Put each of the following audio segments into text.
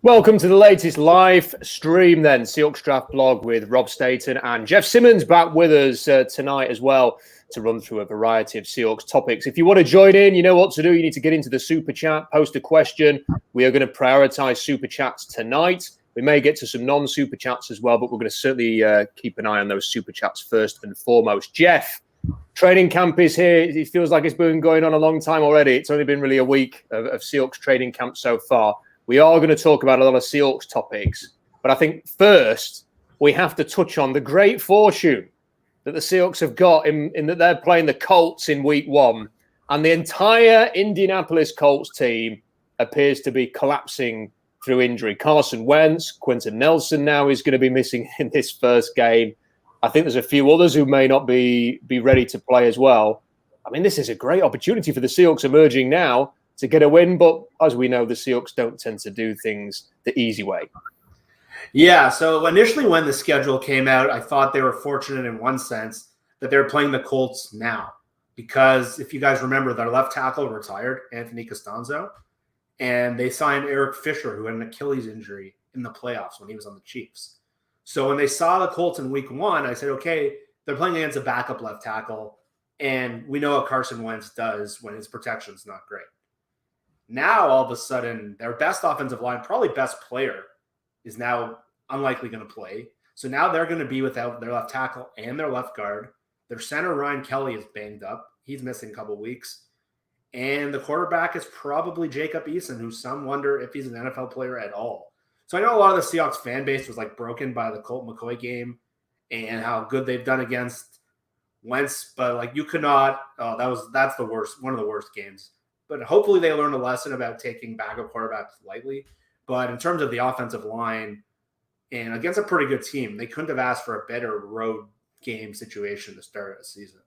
Welcome to the latest live stream then, Seahawks Draft Blog with Rob Staton and Jeff Simmons back with us tonight as well to run through a variety of Seahawks topics. If you want to join in, you know what to do. You need to get into the Super Chat, post a question. We are going to prioritize Super Chats tonight. We may get to some non-Super Chats as well, but we're going to certainly keep an eye on those Super Chats first and foremost. Jeff, training camp is here. It feels like it's been going on a long time already. It's only been really a week of Seahawks training camp so far. We are going to talk about a lot of Seahawks topics, but I think first we have to touch on the great fortune that the Seahawks have got in that they're playing the Colts in week 1, and the entire Indianapolis Colts team appears to be collapsing through injury. Carson Wentz, Quentin Nelson now is going to be missing in this first game. I think there's a few others who may not be ready to play as well. I mean, this is a great opportunity for the Seahawks emerging now to get a win, but as we know, the Seahawks don't tend to do things the easy way. Yeah, so initially when the schedule came out, I thought they were fortunate in one sense that they're playing the Colts now. Because if you guys remember, their left tackle retired, Anthony Costanzo, and they signed Eric Fisher, who had an Achilles injury in the playoffs when he was on the Chiefs. So when they saw the Colts in week 1, I said, okay, they're playing against a backup left tackle, and we know what Carson Wentz does when his protection's not great. Now, all of a sudden, their best offensive line, probably best player, is now unlikely going to play. So now they're going to be without their left tackle and their left guard. Their center, Ryan Kelly, is banged up. He's missing a couple weeks. And the quarterback is probably Jacob Eason, who some wonder if he's an NFL player at all. So I know a lot of the Seahawks fan base was like broken by the Colt McCoy game and how good they've done against Wentz, but like you could not. That's the worst, one of the worst games. But hopefully they learned a lesson about taking backup quarterbacks lightly. But in terms of the offensive line, and against a pretty good team, they couldn't have asked for a better road game situation to start a season.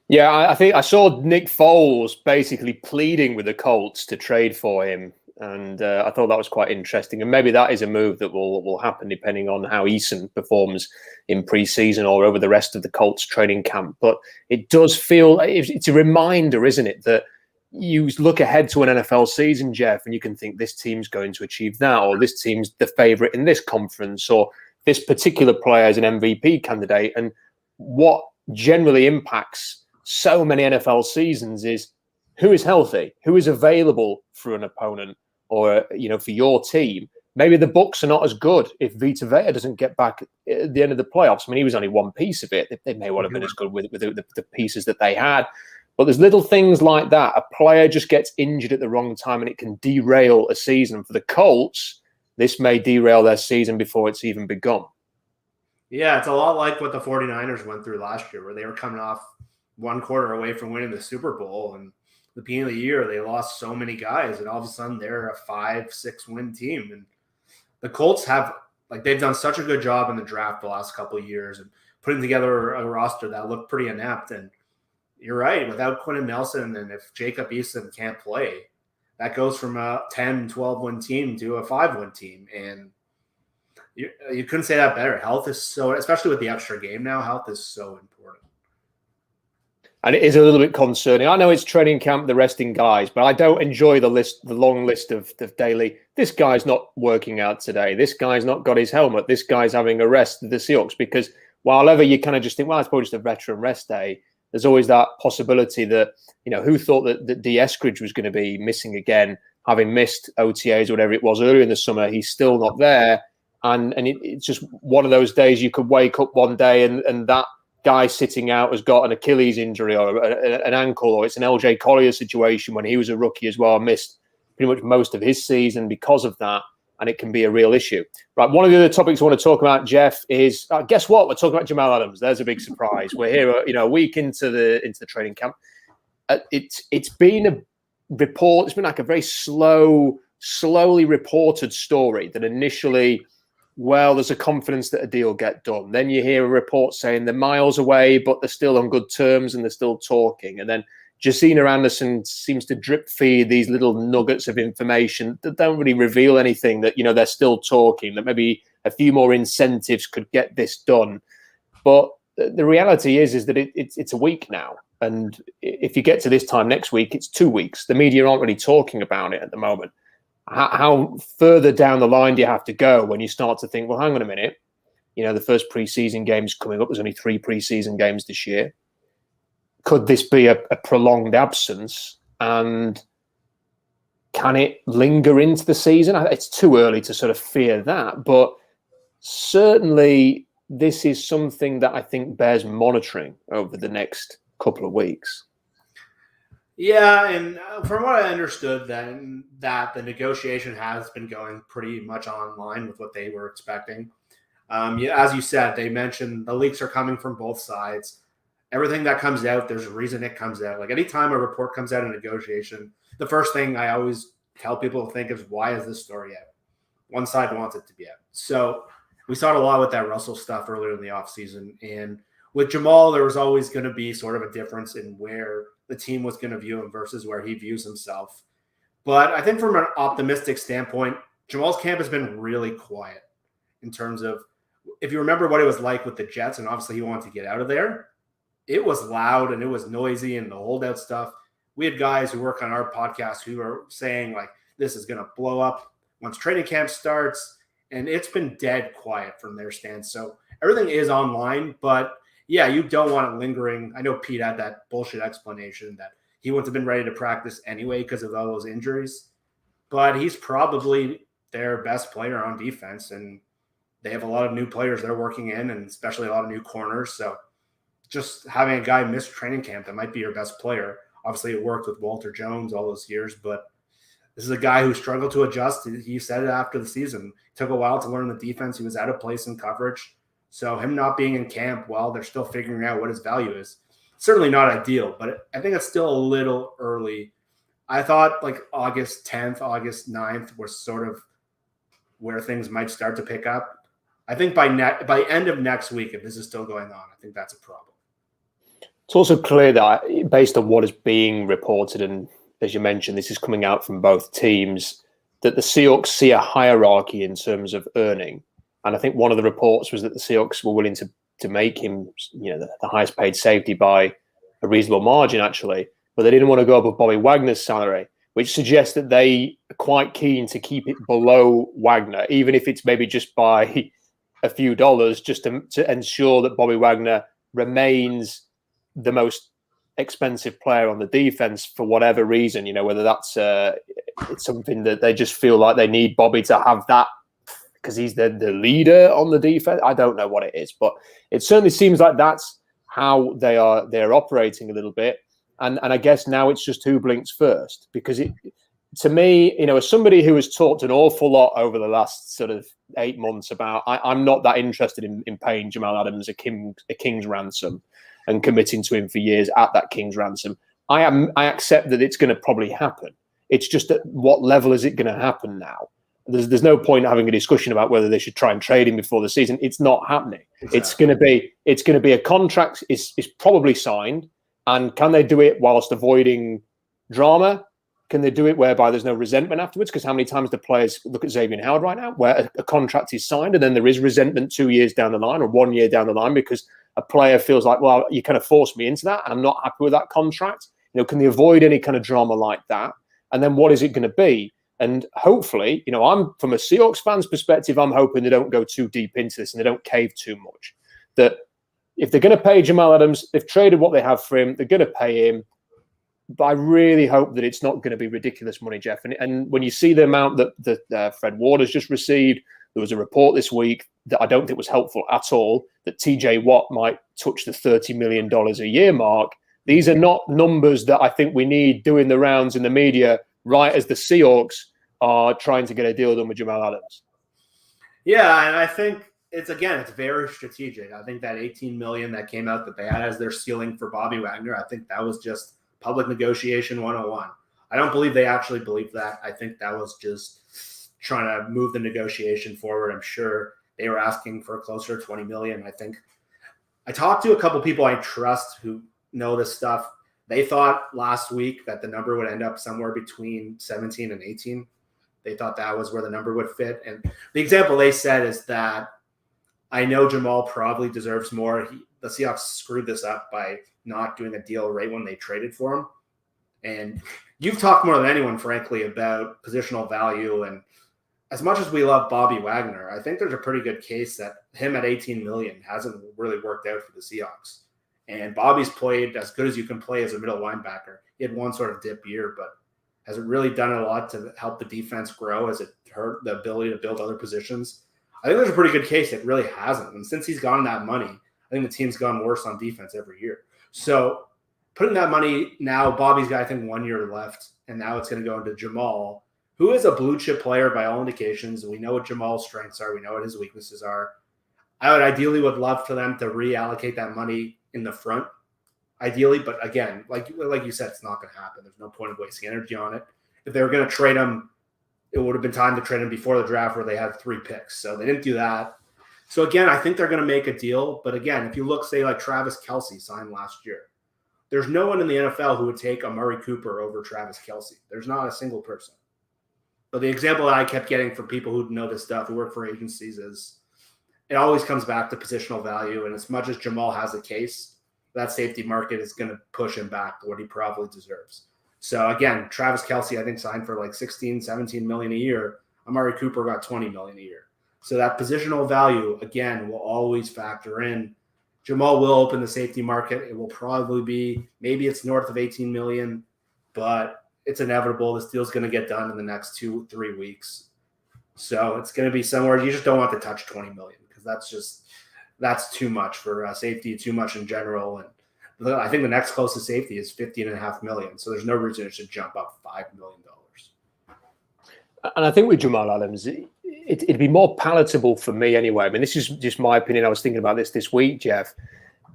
Yeah, I think I saw Nick Foles basically pleading with the Colts to trade for him. And I thought that was quite interesting. And maybe that is a move that will happen depending on how Eason performs in preseason or over the rest of the Colts training camp. But it does feel, it's a reminder, isn't it, that you look ahead to an NFL season, Jeff, and you can think this team's going to achieve that, or this team's the favorite in this conference, or this particular player is an MVP candidate. And what generally impacts so many NFL seasons is who is healthy, who is available for an opponent or, for your team. Maybe the Bucs are not as good if Vita Vea doesn't get back at the end of the playoffs. I mean, he was only one piece of it. They may well have been as good with the pieces that they had. But there's little things like that. A player just gets injured at the wrong time and it can derail a season. For the Colts, this may derail their season before it's even begun. Yeah, it's a lot like what the 49ers went through last year, where they were coming off one quarter away from winning the Super Bowl. And at the beginning of the year, they lost so many guys. And all of a sudden, they're a 5-6 win team. And the Colts they've done such a good job in the draft the last couple of years and putting together a roster that looked pretty inept. And you're right. Without Quentin Nelson, and if Jacob Eason can't play, that goes from a 10, 12-win team to a 5-win team. And you couldn't say that better. Health is so, especially with the extra game now, health is so important. And it is a little bit concerning. I know it's training camp, the resting guys, but I don't enjoy the long list of daily, this guy's not working out today. This guy's not got his helmet. This guy's having a rest of the Seahawks. Because while ever you kind of just think, well, it's probably just a veteran rest day, there's always that possibility that, who thought that D. Eskridge was going to be missing again, having missed OTAs or whatever it was earlier in the summer. He's still not there. And it's just one of those days you could wake up one day and that guy sitting out has got an Achilles injury or an ankle, or it's an LJ Collier situation when he was a rookie as well, missed pretty much most of his season because of that. And it can be a real issue. Right. One of the other topics I want to talk about, Jeff, is guess what? We're talking about Jamal Adams. There's a big surprise. We're here, a week into the training camp. It's been a report. It's been like a very slowly reported story that initially, well, there's a confidence that a deal get done. Then you hear a report saying they're miles away, but they're still on good terms and they're still talking. And then Josina Anderson seems to drip feed these little nuggets of information that don't really reveal anything, that, they're still talking, that maybe a few more incentives could get this done. But the reality is that it's a week now. And if you get to this time next week, it's 2 weeks. The media aren't really talking about it at the moment. how further down the line do you have to go when you start to think, well, hang on a minute, the first preseason game's coming up. There's only 3 preseason games this year. Could this be a prolonged absence? And can it linger into the season? It's too early to sort of fear that, but certainly this is something that I think bears monitoring over the next couple of weeks. Yeah, and from what I understood then, that the negotiation has been going pretty much online with what they were expecting. As you said, they mentioned the leaks are coming from both sides. Everything that comes out, there's a reason it comes out. Like anytime a report comes out in negotiation, the first thing I always tell people to think is, why is this story out? One side wants it to be out. So we saw it a lot with that Russell stuff earlier in the offseason. And with Jamal, there was always going to be sort of a difference in where the team was going to view him versus where he views himself. But I think from an optimistic standpoint, Jamal's camp has been really quiet in terms of, if you remember what it was like with the Jets, and obviously he wanted to get out of there, it was loud and it was noisy and the holdout stuff. We had guys who work on our podcast who are saying, like, this is going to blow up once training camp starts. And it's been dead quiet from their stance. So everything is online, but yeah, you don't want it lingering. I know Pete had that bullshit explanation that he wouldn't have been ready to practice anyway because of all those injuries, but he's probably their best player on defense. And they have a lot of new players they're working in, and especially a lot of new corners. So just having a guy miss training camp that might be your best player. Obviously, it worked with Walter Jones all those years, but this is a guy who struggled to adjust. He said it after the season. It took a while to learn the defense. He was out of place in coverage. So him not being in camp while they're still figuring out what his value is, certainly not ideal, but I think it's still a little early. I thought like August 10th, August 9th was sort of where things might start to pick up. I think by end of next week, if this is still going on, I think that's a problem. It's also clear that based on what is being reported, and as you mentioned, this is coming out from both teams, that the Seahawks see a hierarchy in terms of earning. And I think one of the reports was that the Seahawks were willing to make him, the highest paid safety by a reasonable margin, actually. But they didn't want to go above Bobby Wagner's salary, which suggests that they are quite keen to keep it below Wagner, even if it's maybe just by a few dollars, just to ensure that Bobby Wagner remains the most expensive player on the defense for whatever reason, whether that's it's something that they just feel like they need Bobby to have that because he's the leader on the defense. I don't know what it is, but it certainly seems like that's how they're operating a little bit. And I guess now it's just who blinks first, because to me, as somebody who has talked an awful lot over the last sort of 8 months about, I'm not that interested in paying Jamal Adams a king's ransom and committing to him for years at that king's ransom. I accept that it's going to probably happen. It's just at what level is it going to happen now? There's no point having a discussion about whether they should try and trade him before the season. It's not happening. Exactly. It's going to be a contract is probably signed, and can they do it whilst avoiding drama? Can they do it whereby there's no resentment afterwards? Because how many times do players look at Xavier Howard right now, where a contract is signed and then there is resentment 2 years down the line or 1 year down the line because a player feels like, well, you kind of forced me into that and I'm not happy with that contract. Can they avoid any kind of drama like that? And then what is it going to be? And hopefully, I'm from a Seahawks fan's perspective, I'm hoping they don't go too deep into this and they don't cave too much. That if they're going to pay Jamal Adams, they've traded what they have for him, they're going to pay him. But I really hope that it's not going to be ridiculous money, Jeff. And when you see the amount that Fred Ward has just received, there was a report this week that I don't think was helpful at all, that TJ Watt might touch the $30 million a year mark. These are not numbers that I think we need doing the rounds in the media right as the Seahawks are trying to get a deal done with Jamal Adams. Yeah, and I think it's very strategic. I think that $18 million that came out that they had as their ceiling for Bobby Wagner, I think that was just public negotiation 101. I don't believe they actually believe that. I think that was just trying to move the negotiation forward. I'm sure they were asking for closer to $20 million. I think I talked to a couple people I trust who know this stuff. They thought last week that the number would end up somewhere between 17 and 18. They thought that was where the number would fit. And the example they said is that I know Jamal probably deserves more. The Seahawks screwed this up by not doing a deal right when they traded for him. And you've talked more than anyone, frankly, about positional value. And as much as we love Bobby Wagner, I think there's a pretty good case that him at 18 million hasn't really worked out for the Seahawks. And Bobby's played as good as you can play as a middle linebacker. He had one sort of dip year, but has it really done a lot to help the defense grow? Has it hurt the ability to build other positions? I think there's a pretty good case it really hasn't. And since he's gotten that money, I think the team's gone worse on defense every year. So putting that money now, Bobby's got, I think, 1 year left, and now it's going to go into Jamal, who is a blue chip player by all indications. We know what Jamal's strengths are. We know what his weaknesses are. I would love for them to reallocate that money in the front, ideally. But again, like you said, it's not going to happen. There's no point of wasting energy on it. If they were going to trade him, it would have been time to trade him before the draft where they had 3 picks. So they didn't do that. So again, I think they're going to make a deal. But again, if you look, say, like Travis Kelce signed last year, there's no one in the NFL who would take Amari Cooper over Travis Kelce. There's not a single person. But the example that I kept getting from people who know this stuff, who work for agencies, is it always comes back to positional value. And as much as Jamal has a case, that safety market is going to push him back to what he probably deserves. So again, Travis Kelce, I think, signed for like 16, 17 million a year. Amari Cooper got 20 million a year. So that positional value, again, will always factor in. Jamal will open the safety market. It will probably be, maybe it's north of 18 million, but it's inevitable. This deal's going to get done in the next 2-3 weeks. So it's going to be somewhere. You just don't want to touch 20 million because that's too much for safety, too much in general. And I think the next closest safety is 15.5 million. So there's no reason it should jump up $5 million. And I think with Jamal Adams, it'd be more palatable for me anyway. I mean, this is just my opinion. I was thinking about this week, Jeff.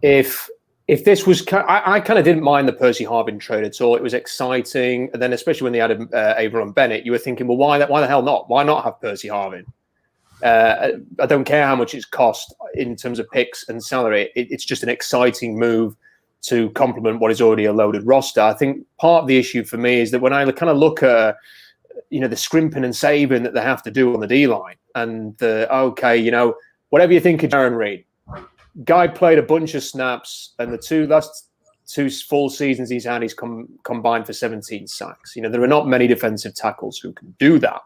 If this was, I kind of didn't mind the Percy Harvin trade at all. It was exciting. And then especially when they added Avon Bennett, you were thinking, well, why the hell not? Why not have Percy Harvin? I don't care how much it's cost in terms of picks and salary. It's just an exciting move to complement what is already a loaded roster. I think part of the issue for me is that when I kind of look at, the scrimping and saving that they have to do on the D-line and whatever you think of Jaron Reed, guy played a bunch of snaps and the last two full seasons he's had, he's combined for 17 sacks. There are not many defensive tackles who can do that.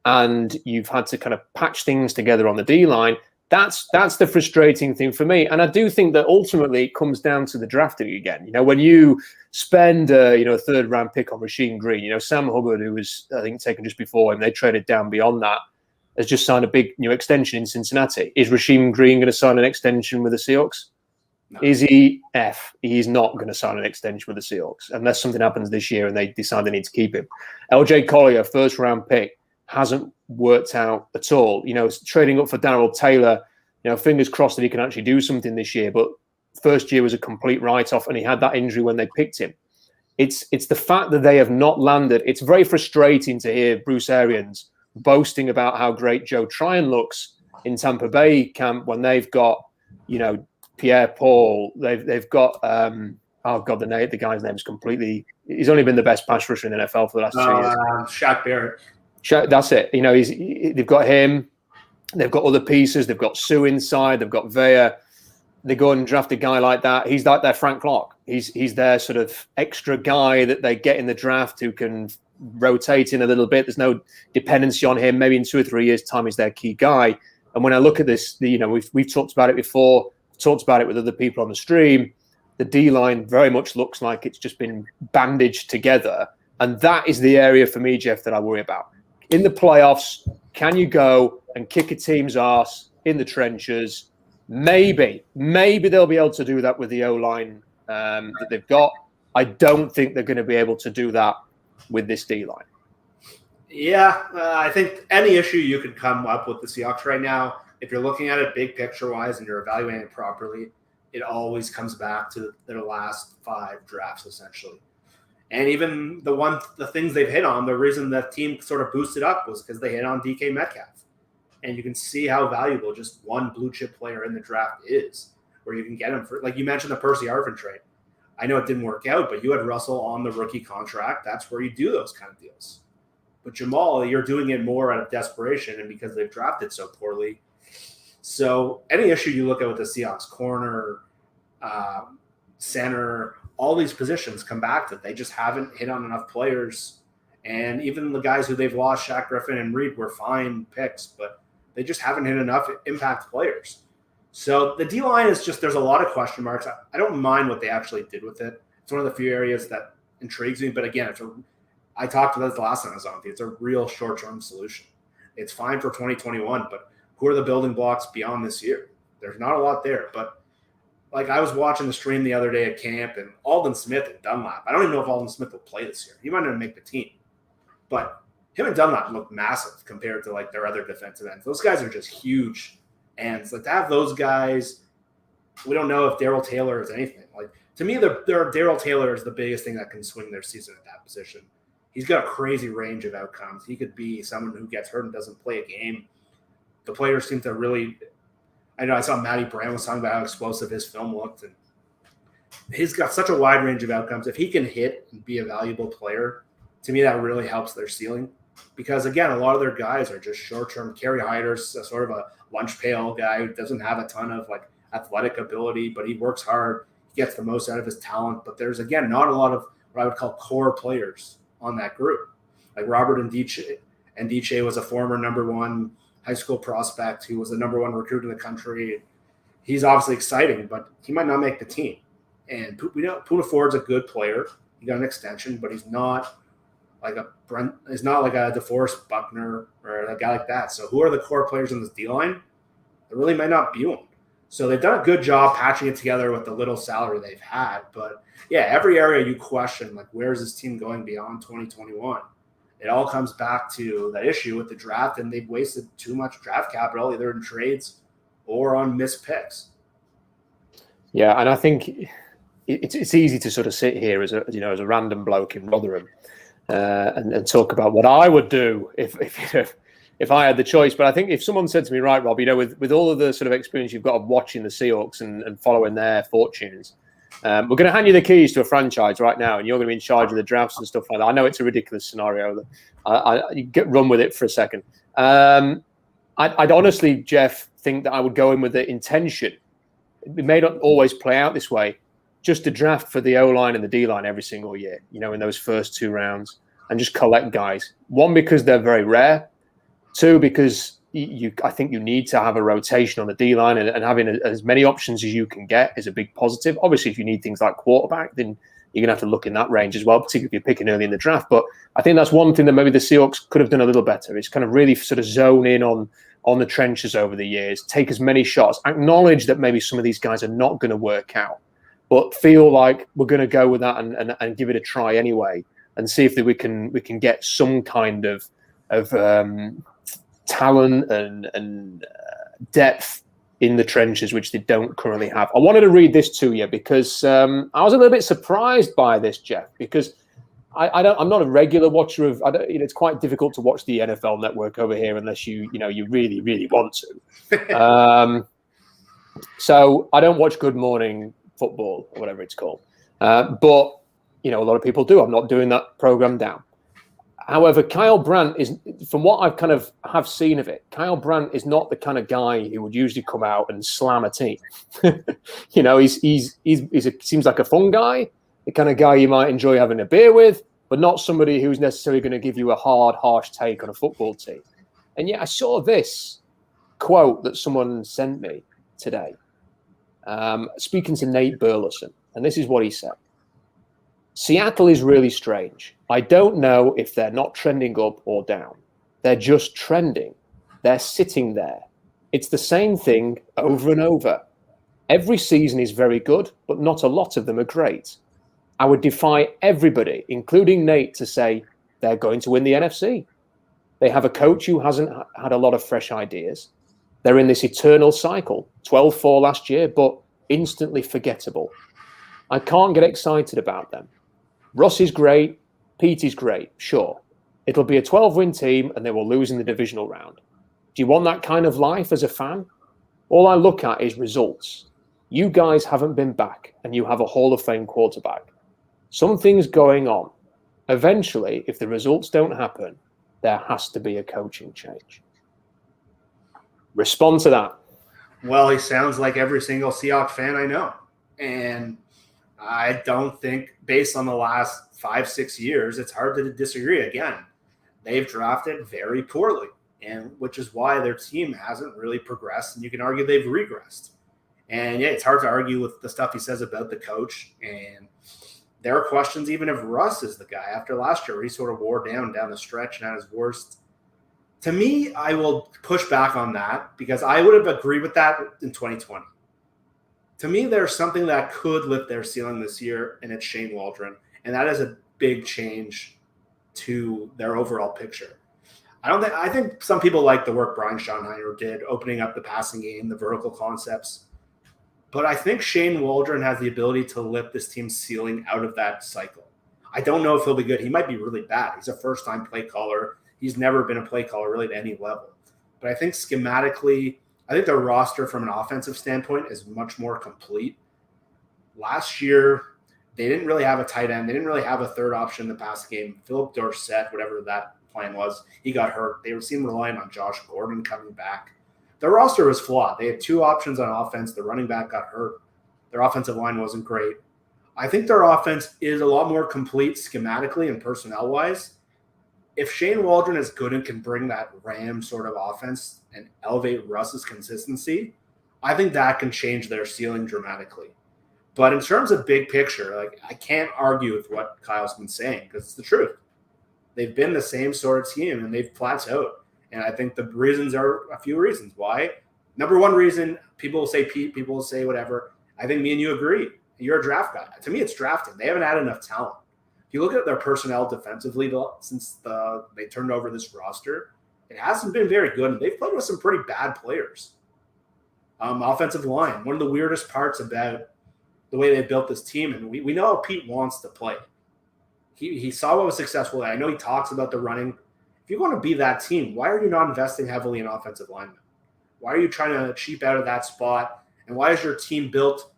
And you've had to kind of patch things together on the D-line. That's the frustrating thing for me. And I do think that ultimately it comes down to the drafting again. When you spend a third-round pick on Rasheem Green, Sam Hubbard, who was, I think, taken just before him, they traded down beyond that, has just signed a big new extension in Cincinnati. Is Rasheem Green going to sign an extension with the Seahawks? No. Is he? He's not going to sign an extension with the Seahawks unless something happens this year and they decide they need to keep him. LJ Collier, first-round pick, hasn't worked out at all. Trading up for Darrell Taylor, fingers crossed that he can actually do something this year, but first year was a complete write-off and he had that injury when they picked him. It's the fact that they have not landed. It's very frustrating to hear Bruce Arians boasting about how great Joe Tryon looks in Tampa Bay camp when they've got, Pierre Paul, they've got the guy's name's completely, he's only been the best pass rusher in the NFL for the last 2 years. Shaq Barrett. That's it. They've got him. They've got other pieces. They've got Sue inside. They've got Vea. They go and draft a guy like that. He's like their Frank Clark. He's their sort of extra guy that they get in the draft who can rotate in a little bit. There's no dependency on him. Maybe in 2 or 3 years' time, he's their key guy. And when I look at this, we've talked about it before. Talked about it with other people on the stream. The D-line very much looks like it's just been bandaged together. And that is the area for me, Jeff, that I worry about. In the playoffs, can you go and kick a team's ass in the trenches? Maybe they'll be able to do that with the O-line that they've got. I don't think they're going to be able to do that with this D-line. Yeah, I think any issue you could come up with the Seahawks right now, if you're looking at it big picture-wise and you're evaluating it properly, it always comes back to their last 5 drafts, essentially. And even the things they've hit on, the reason that team sort of boosted up was because they hit on DK Metcalf. And you can see how valuable just one blue chip player in the draft is, where you can get him for, like you mentioned, the Percy Harvin trade. I know it didn't work out, but you had Russell on the rookie contract. That's where you do those kind of deals. But Jamal, you're doing it more out of desperation and because they've drafted so poorly. So any issue you look at with the Seahawks, corner, center, all these positions come back to they just haven't hit on enough players. And even the guys who they've lost, Shaq Griffin and Reed, were fine picks, but they just haven't hit enough impact players. So the D-line is just, there's a lot of question marks. I don't mind what they actually did with it. It's one of the few areas that intrigues me. But again, I talked about this the last time I was on. It's a real short-term solution. It's fine for 2021, but who are the building blocks beyond this year? There's not a lot there. But like I was watching the stream the other day at camp, and Alden Smith and Dunlap. I don't even know if Alden Smith will play this year. He might not make the team. But him and Dunlap look massive compared to like their other defensive ends. Those guys are just huge ends. Like to have those guys, we don't know if Darrell Taylor is anything. Like to me, Darrell Taylor is the biggest thing that can swing their season at that position. He's got a crazy range of outcomes. He could be someone who gets hurt and doesn't play a game. The players seem to really – I know I saw Matty Brown was talking about how explosive his film looked. And he's got such a wide range of outcomes. If he can hit and be a valuable player, to me that really helps their ceiling. Because, again, a lot of their guys are just short-term. Kerry Hyder's sort of a lunch pail guy who doesn't have a ton of, like, athletic ability, but he works hard. He gets the most out of his talent. But there's, again, not a lot of what I would call core players on that group. Like Robert Ndiche was a former number one high school prospect who was the number one recruit in the country. He's obviously exciting, but he might not make the team. And Poona Ford's a good player. He got an extension, but he's not like a DeForest Buckner or a guy like that. So who are the core players in this D-line? There really might not be one. So they've done a good job patching it together with the little salary they've had. But, yeah, every area you question, like, where's this team going beyond 2021? It all comes back to that issue with the draft, and they've wasted too much draft capital either in trades or on missed picks. Yeah, and I think it's easy to sort of sit here as a random bloke in Rotherham and talk about what I would do if I had the choice. But I think if someone said to me, right, Rob, with all of the sort of experience you've got of watching the Seahawks and following their fortunes, we're going to hand you the keys to a franchise right now, and you're going to be in charge of the drafts and stuff like that. I know it's a ridiculous scenario. You run with it for a second. I'd honestly, Jeff, think that I would go in with the intention. It may not always play out this way, just to draft for the O-line and the D-line every single year, in those first two rounds, and just collect guys. One, because they're very rare. Two, because I think you need to have a rotation on the D-line, and having as many options as you can get is a big positive. Obviously, if you need things like quarterback, then you're going to have to look in that range as well, particularly if you're picking early in the draft. But I think that's one thing that maybe the Seahawks could have done a little better. Is kind of really sort of zone in on the trenches over the years, take as many shots, acknowledge that maybe some of these guys are not going to work out, but feel like we're going to go with that and give it a try anyway, and see if we can get some kind of talent and depth in the trenches, which they don't currently have. I wanted to read this to you because I was a little bit surprised by this, Jeff, because I'm not a regular watcher of. It's quite difficult to watch the NFL Network over here unless you really, really want to. So I don't watch Good Morning Football or whatever it's called, but a lot of people do. I'm not doing that program down. However, Kyle Brandt is, from what I've kind of have seen of it, Kyle Brandt is not the kind of guy who would usually come out and slam a team. He seems like a fun guy, the kind of guy you might enjoy having a beer with, but not somebody who's necessarily going to give you a hard, harsh take on a football team. And yet I saw this quote that someone sent me today, speaking to Nate Burleson, and this is what he said. Seattle is really strange. I don't know if they're not trending up or down. They're just trending. They're sitting there. It's the same thing over and over. Every season is very good, but not a lot of them are great. I would defy everybody, including Nate, to say they're going to win the NFC. They have a coach who hasn't had a lot of fresh ideas. They're in this eternal cycle, 12-4 last year, but instantly forgettable. I can't get excited about them. Russ is great. Pete is great. Sure. It'll be a 12-win team and they will lose in the divisional round. Do you want that kind of life as a fan? All I look at is results. You guys haven't been back and you have a Hall of Fame quarterback. Something's going on. Eventually, if the results don't happen, there has to be a coaching change. Respond to that. Well, he sounds like every single Seahawks fan I know. And I don't think, based on the last 5-6 years, it's hard to disagree. Again, they've drafted very poorly, and which is why their team hasn't really progressed, and you can argue they've regressed. And yeah, it's hard to argue with the stuff he says about the coach. And there are questions even if Russ is the guy after last year, where he sort of wore down the stretch and at his worst. To me, I will push back on that because I would have agreed with that in 2020. To me, there's something that could lift their ceiling this year, and it's Shane Waldron. And that is a big change to their overall picture. I think some people like the work Brian Schottenheimer did, opening up the passing game, the vertical concepts. But I think Shane Waldron has the ability to lift this team's ceiling out of that cycle. I don't know if he'll be good. He might be really bad. He's a first-time play caller. He's never been a play caller really at any level. But I think schematically, I think their roster from an offensive standpoint is much more complete. Last year, they didn't really have a tight end. They didn't really have a third option in the pass game. Philip Dorsett, whatever that plan was, he got hurt. They seemed relying on Josh Gordon coming back. Their roster was flawed. They had two options on offense. The running back got hurt. Their offensive line wasn't great. I think their offense is a lot more complete schematically and personnel-wise. If Shane Waldron is good and can bring that Ram sort of offense and elevate Russ's consistency, I think that can change their ceiling dramatically. But in terms of big picture, like I can't argue with what Kyle's been saying because it's the truth. They've been the same sort of team and they've plateaued. And I think the reasons are a few reasons why. Number one reason, people will say Pete, people will say whatever. I think me and you agree. You're a draft guy. To me, it's drafting. They haven't had enough talent. If you look at their personnel defensively since they turned over this roster, it hasn't been very good. And they've played with some pretty bad players. Offensive line, one of the weirdest parts about the way they built this team, and we know how Pete wants to play. He saw what was successful. I know he talks about the running. If you want to be that team, why are you not investing heavily in offensive linemen? Why are you trying to cheap out of that spot? And why is your team built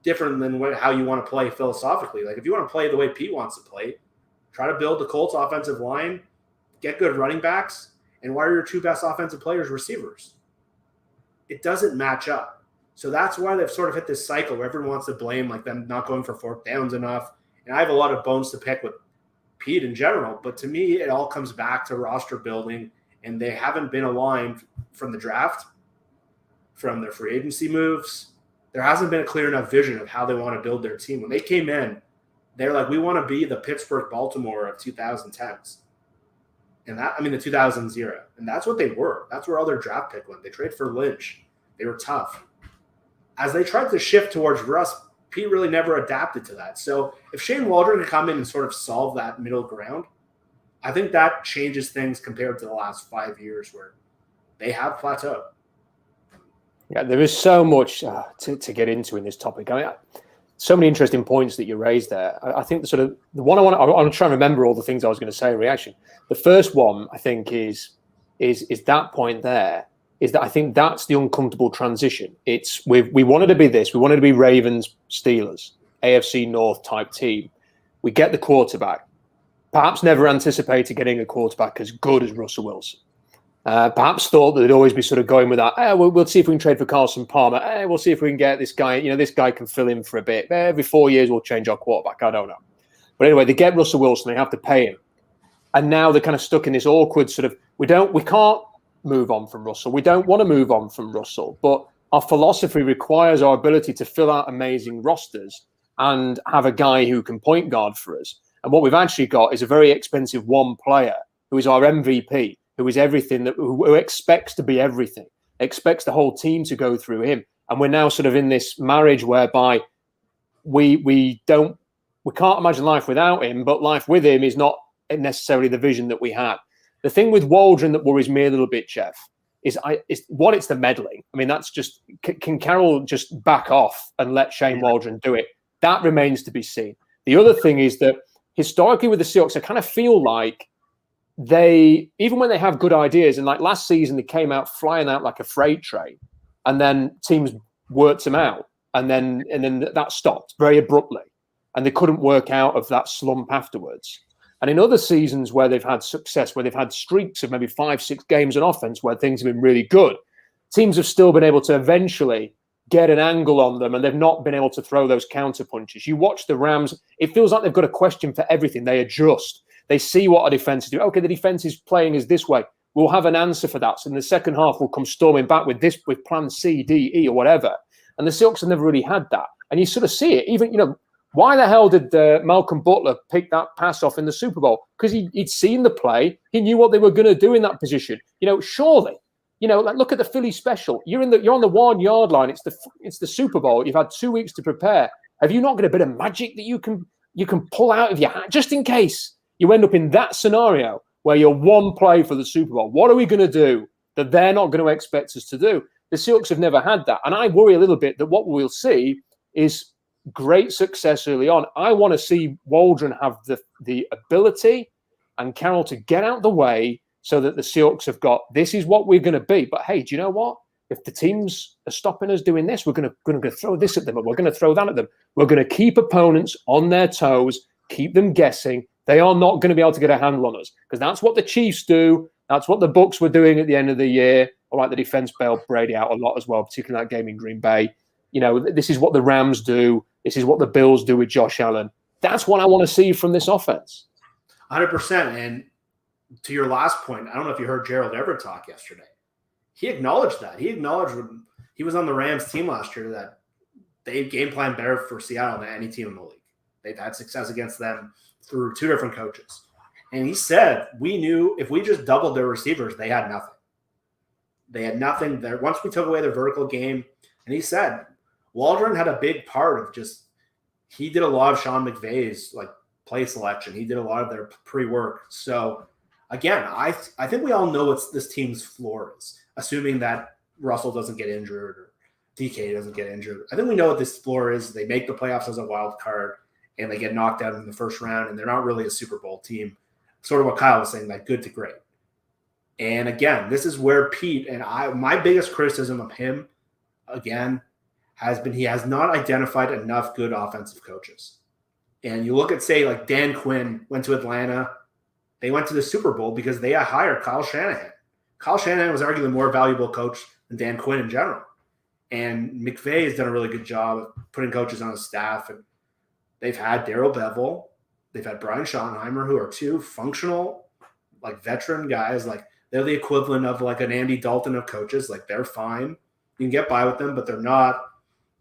different than how you want to play philosophically? Like if you want to play the way Pete wants to play, try to build the Colts offensive line, get good running backs, and why are your two best offensive players receivers? It doesn't match up. So that's why they've sort of hit this cycle where everyone wants to blame like them not going for fourth downs enough. And I have a lot of bones to pick with Pete in general, but to me, it all comes back to roster building, and they haven't been aligned from the draft, from their free agency moves. There hasn't been a clear enough vision of how they want to build their team. When they came in, they're like, we want to be the Pittsburgh Baltimore of 2010s. And the 2000s. And that's what they were. That's where all their draft pick went. They traded for Lynch. They were tough. As they tried to shift towards Russ, Pete really never adapted to that. So if Shane Waldron can come in and sort of solve that middle ground, I think that changes things compared to the last 5 years where they have plateaued. Yeah, there is so much to get into in this topic. I mean, so many interesting points that you raised there. I think the one I want to try and remember all the things I was going to say in reaction. The first one I think is that point there. Is that I think that's the uncomfortable transition. It's we wanted to be this. We wanted to be Ravens, Steelers, AFC North type team. We get the quarterback. Perhaps never anticipated getting a quarterback as good as Russell Wilson. Perhaps thought that they'd always be sort of going with that. We'll see if we can trade for Carson Palmer. We'll see if we can get this guy. This guy can fill in for a bit. Every 4 years we'll change our quarterback. I don't know. But anyway, they get Russell Wilson. They have to pay him. And now they're kind of stuck in this awkward sort of, we can't move on from Russell. We don't want to move on from Russell, but our philosophy requires our ability to fill out amazing rosters and have a guy who can point guard for us. And what we've actually got is a very expensive one player who is our MVP, who is everything, who expects to be everything, expects the whole team to go through him. And we're now sort of in this marriage whereby we can't imagine life without him, but life with him is not necessarily the vision that we had. The thing with Waldron that worries me a little bit, Jeff, it's the meddling. I mean, that's just, can Carroll just back off and let Shane Waldron do it? That remains to be seen. The other thing is that historically with the Seahawks, I kind of feel like they, even when they have good ideas, and like last season, they came out flying out like a freight train, and then teams worked them out, and then that stopped very abruptly, and they couldn't work out of that slump afterwards. And in other seasons where they've had success, where they've had streaks of maybe 5-6 games on offense where things have been really good, teams have still been able to eventually get an angle on them, and they've not been able to throw those counter punches. You watch the Rams, it feels like they've got a question for everything. They adjust. They see what our defense is doing. Okay, the defense is playing us this way. We'll have an answer for that. So in the second half, we'll come storming back with plan C, D, E, or whatever. And the Seahawks have never really had that. And you sort of see it. Even, why the hell did Malcolm Butler pick that pass off in the Super Bowl? Because he'd seen the play. He knew what they were going to do in that position. Surely. Look at the Philly special. You're on the 1 yard line. It's the Super Bowl. You've had 2 weeks to prepare. Have you not got a bit of magic that you can pull out of your hat just in case you end up in that scenario where you're one play for the Super Bowl? What are we going to do that they're not going to expect us to do? The Seahawks have never had that, and I worry a little bit that what we'll see is great success early on. I want to see Waldron have the ability and Carroll to get out the way, so that the Seahawks have got, this is what we're going to be. But hey, do you know what? If the teams are stopping us doing this, we're going to throw this at them, and we're going to throw that at them. We're going to keep opponents on their toes, keep them guessing. They are not going to be able to get a handle on us, because that's what the Chiefs do. That's what the Bucs were doing at the end of the year. All right, the defense bailed Brady out a lot as well, particularly that game in Green Bay. This is what the Rams do. This is what the Bills do with Josh Allen. That's what I want to see from this offense. 100%. And to your last point, I don't know if you heard Gerald Everett talk yesterday. He acknowledged that. He acknowledged when he was on the Rams team last year that they game plan better for Seattle than any team in the league. They've had success against them through 2 different coaches. And he said, we knew if we just doubled their receivers, they had nothing. They had nothing there. Once we took away their vertical game, and he said, Waldron had a big part of he did a lot of Sean McVay's play selection. He did a lot of their pre-work. So again, I think we all know what this team's floor is, assuming that Russell doesn't get injured or DK doesn't get injured. I think we know what this floor is. They make the playoffs as a wild card, and they get knocked out in the first round, and they're not really a Super Bowl team. Sort of what Kyle was saying, good to great. And again, this is where Pete and my biggest criticism of him, again, has been he has not identified enough good offensive coaches. And you look at, say, Dan Quinn went to Atlanta. They went to the Super Bowl because they hired Kyle Shanahan. Kyle Shanahan was arguably a more valuable coach than Dan Quinn in general. And McVay has done a really good job of putting coaches on his staff. And they've had Darrell Bevel. They've had Brian Schottenheimer, who are 2 functional, veteran guys. They're the equivalent of an Andy Dalton of coaches. They're fine. You can get by with them, but they're not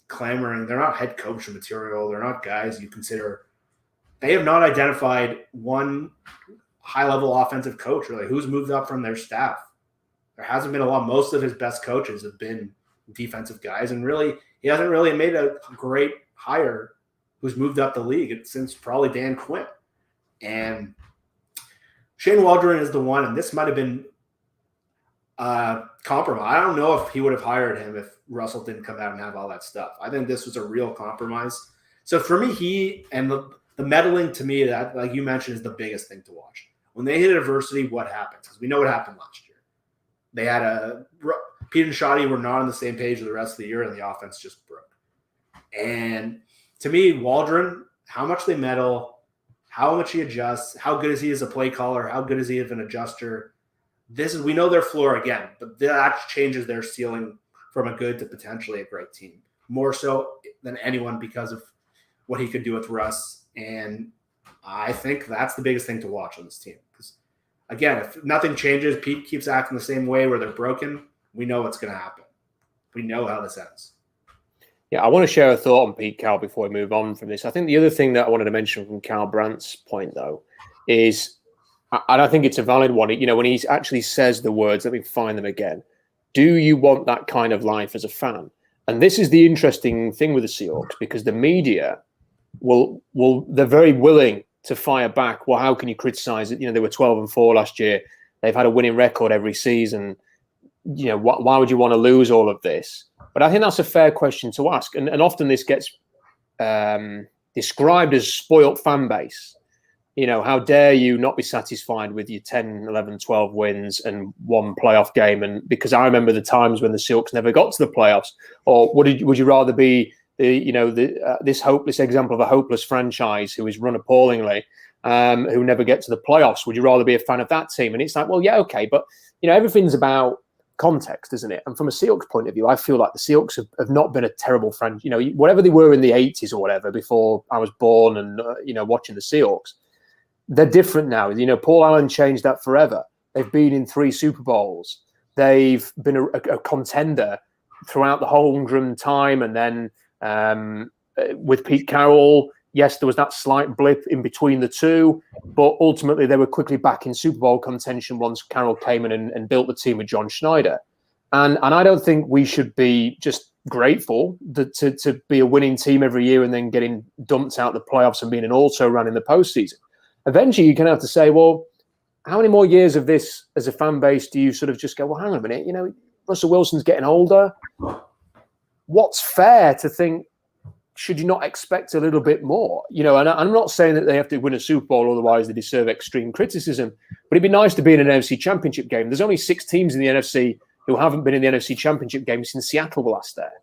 clamoring. They're not head coach material. They're not guys you consider. They have not identified one high-level offensive coach, really, who's moved up from their staff. There hasn't been a lot. Most of his best coaches have been defensive guys, and really, he hasn't really made a great hire who's moved up the league since probably Dan Quinn. And Shane Waldron is the one, and this might have been compromise. I don't know if he would have hired him if Russell didn't come out and have all that stuff. I think this was a real compromise. So for me, he and the meddling, to me, that, like you mentioned, is the biggest thing to watch. When they hit adversity, what happens? Because we know what happened last year. They had Pete and Shoddy were not on the same page the rest of the year, and the offense just broke. And to me, Waldron, how much they meddle, how much he adjusts, how good is he as a play caller, how good is he as an adjuster. We know their floor again, but that changes their ceiling from a good to potentially a great team, more so than anyone because of what he could do with Russ. And I think that's the biggest thing to watch on this team. Because again, if nothing changes, Pete keeps acting the same way where they're broken, we know what's going to happen. We know how this ends. Yeah, I want to share a thought on Pete Carroll before we move on from this. I think the other thing that I wanted to mention from Carl Brandt's point, though, is, and I think it's a valid one, when he actually says the words, let me find them again. Do you want that kind of life as a fan? And this is the interesting thing with the Seahawks, because the media they're very willing to fire back. Well, how can you criticize it? They were 12-4 last year. They've had a winning record every season. Why would you want to lose all of this? But I think that's a fair question to ask. And often this gets described as spoilt fan base. How dare you not be satisfied with your 10, 11, 12 wins and one playoff game? And because I remember the times when the Seahawks never got to the playoffs. Or would you rather be this hopeless example of a hopeless franchise who is run appallingly, who never get to the playoffs? Would you rather be a fan of that team? And it's like, well, yeah, okay, but everything's about context, isn't it? And from a Seahawks point of view, I feel like the Seahawks have not been a terrible friend. You know, whatever they were in the 80s or whatever, before I was born and, watching the Seahawks, they're different now. You know, Paul Allen changed that forever. They've been in 3 Super Bowls. They've been a contender throughout the Waldron time. And then with Pete Carroll, yes, there was that slight blip in between the two, but ultimately they were quickly back in Super Bowl contention once Carroll came in and built the team with John Schneider. And I don't think we should be just grateful to be a winning team every year and then getting dumped out the playoffs and being an also-ran in the postseason. Eventually, you're going to have to say, well, how many more years of this as a fan base do you sort of just go, well, hang on a minute, Russell Wilson's getting older. What's fair to think, should you not expect a little bit more? And I'm not saying that they have to win a Super Bowl, otherwise they deserve extreme criticism, but it'd be nice to be in an NFC Championship game. There's only 6 teams in the NFC who haven't been in the NFC Championship game since Seattle were last there.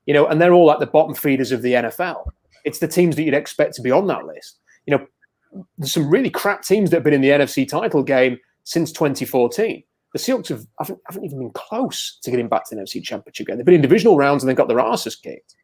And they're all like the bottom feeders of the NFL. It's the teams that you'd expect to be on that list. There's some really crap teams that have been in the NFC title game since 2014. The Seahawks haven't even been close to getting back to the NFC Championship game. They've been in divisional rounds and they've got their asses kicked.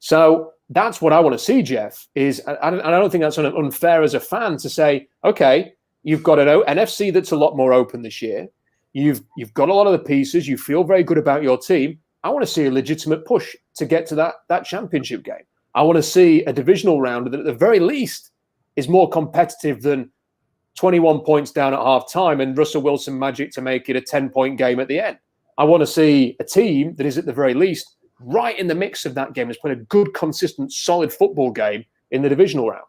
So that's what I want to see, Jeff, and I don't think that's unfair as a fan to say, okay, you've got an NFC that's a lot more open this year. You've got a lot of the pieces. You feel very good about your team. I want to see a legitimate push to get to that championship game. I want to see a divisional round that at the very least is more competitive than 21 points down at half time and Russell Wilson magic to make it a 10-point game at the end. I want to see a team that is at the very least right in the mix of that game, has played a good, consistent, solid football game in the divisional round.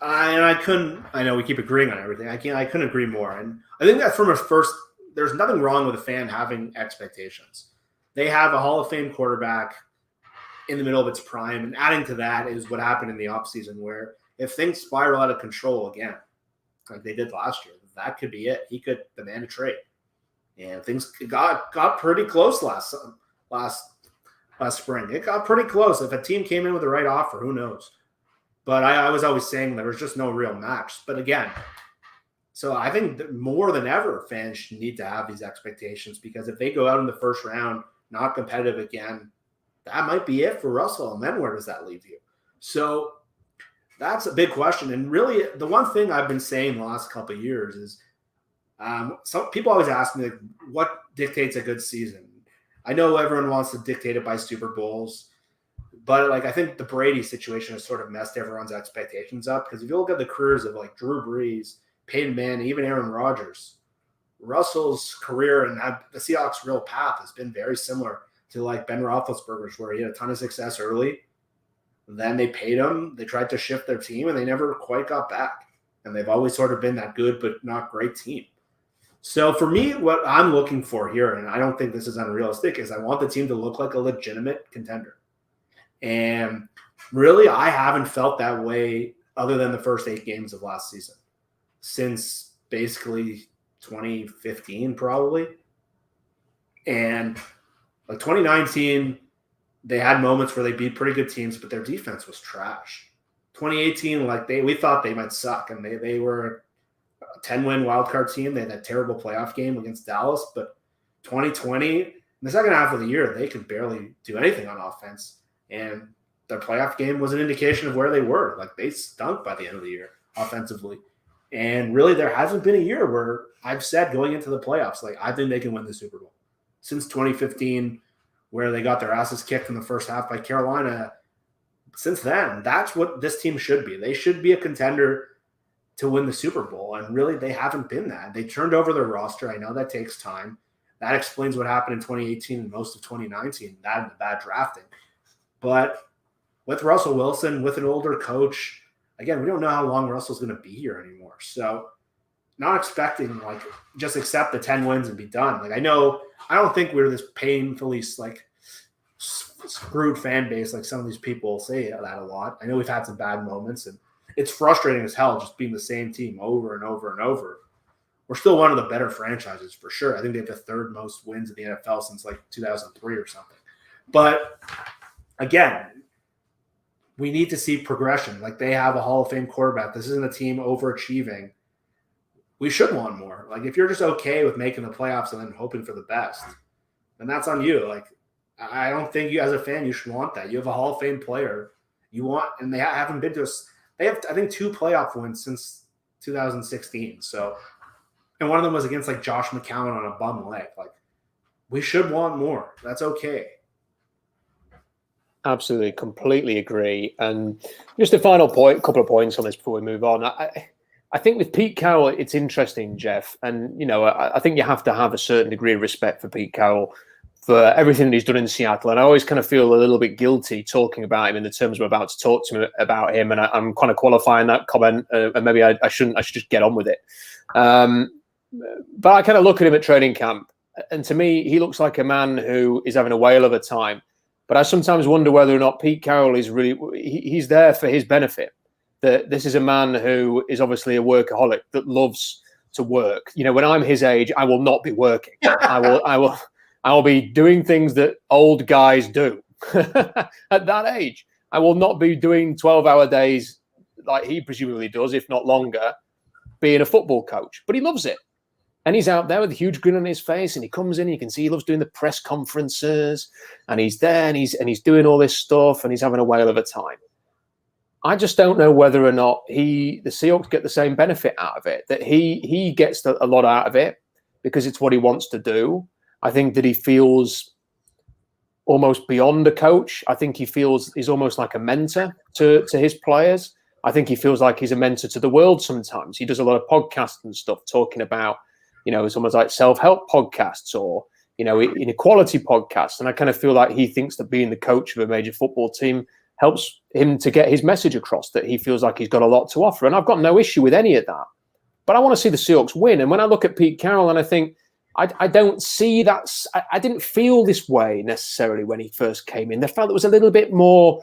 I know we keep agreeing on everything. I couldn't agree more. And I think that from a first, there's nothing wrong with a fan having expectations. They have a Hall of Fame quarterback in the middle of its prime. And adding to that is what happened in the offseason, where if things spiral out of control again, like they did last year, that could be it. He could demand a trade. And things got pretty close last spring. It got pretty close. If a team came in with the right offer, who knows? But I was always saying there was just no real match. But again, so I think that more than ever, fans should need to have these expectations, because if they go out in the first round, not competitive again, that might be it for Russell. And then where does that leave you? So that's a big question. And really, the one thing I've been saying the last couple of years is some people always ask me, like, what dictates a good season? I know everyone wants to dictate it by Super Bowls, but I think the Brady situation has sort of messed everyone's expectations up, because if you look at the careers of like Drew Brees, Peyton Manning, even Aaron Rodgers, Russell's career and the Seahawks' real path has been very similar to like Ben Roethlisberger's, where he had a ton of success early. Then they paid him. They tried to shift their team, and they never quite got back. And they've always sort of been that good but not great team. So for me, what I'm looking for here, and I don't think this is unrealistic, is I want the team to look like a legitimate contender. And really, I haven't felt that way other than the first 8 games of last season, since basically 2015 probably. And like 2019, they had moments where they beat pretty good teams, but their defense was trash. 2018, we thought they might suck, and they were a 10-win wildcard team. They had that terrible playoff game against Dallas. But 2020, in the second half of the year, they could barely do anything on offense. And their playoff game was an indication of where they were. Like, they stunk by the end of the year offensively. And really, there hasn't been a year where I've said going into the playoffs, like, I think they can win the Super Bowl. Since 2015, where they got their asses kicked in the first half by Carolina, since then, that's what this team should be. They should be a contender to win the Super Bowl, and really, they haven't been that. They turned over their roster. I know that takes time. That explains what happened in 2018 and most of 2019, that and the bad drafting. But with Russell Wilson, with an older coach, again, we don't know how long Russell's going to be here anymore. So not expecting, just accept the 10 wins and be done. I don't think we're this painfully, screwed fan base like some of these people say that a lot. I know we've had some bad moments, and it's frustrating as hell just being the same team over and over and over. We're still one of the better franchises for sure. I think they have the 3rd most wins in the NFL since 2003 or something. But again, we need to see progression. They have a Hall of Fame quarterback. This isn't a team overachieving. We should want more. If you're just okay with making the playoffs and then hoping for the best, And that's on you. Like, I don't think you, as a fan, you should want that. You have a Hall of Fame player. You want, and they haven't been to us. They have, I think, 2 playoff wins since 2016. So, and one of them was against like Josh McCown on a bum leg. Like, we should want more. That's okay. Absolutely, completely agree. And just a final point, a couple of points on this before we move on. I think with Pete Carroll, it's interesting, Jeff. And, you know, I think you have to have a certain degree of respect for Pete Carroll for everything that he's done in Seattle. And I always kind of feel a little bit guilty talking about him in the terms I'm about to talk to him about him. And I'm kind of qualifying that comment. And maybe I shouldn't. I should just get on with it. But I kind of look at him at training camp. And to me, he looks like a man who is having a whale of a time. But I sometimes wonder whether or not Pete Carroll is really, he's there for his benefit. That this is a man who is obviously a workaholic that loves to work. You know, when I'm his age, I will not be working. I will be doing things that old guys do at that age. I will not be doing 12-hour days like he presumably does, if not longer, being a football coach. But he loves it. And he's out there with a huge grin on his face, and he comes in. You can see he loves doing the press conferences, and he's there, and he's doing all this stuff, and he's having a whale of a time. I just don't know whether or not the Seahawks get the same benefit out of it. That he gets a lot out of it because it's what he wants to do. I think that he feels almost beyond a coach. I think he feels he's almost like a mentor to his players. I think he feels like he's a mentor to the world sometimes. He does a lot of podcasts and stuff talking about, you know, it's almost like self-help podcasts or, you know, inequality podcasts. And I kind of feel like he thinks that being the coach of a major football team helps him to get his message across, that he feels like he's got a lot to offer. And I've got no issue with any of that. But I want to see the Seahawks win. And when I look at Pete Carroll and I think, I don't see that. I didn't feel this way necessarily when he first came in. I felt there was a little bit more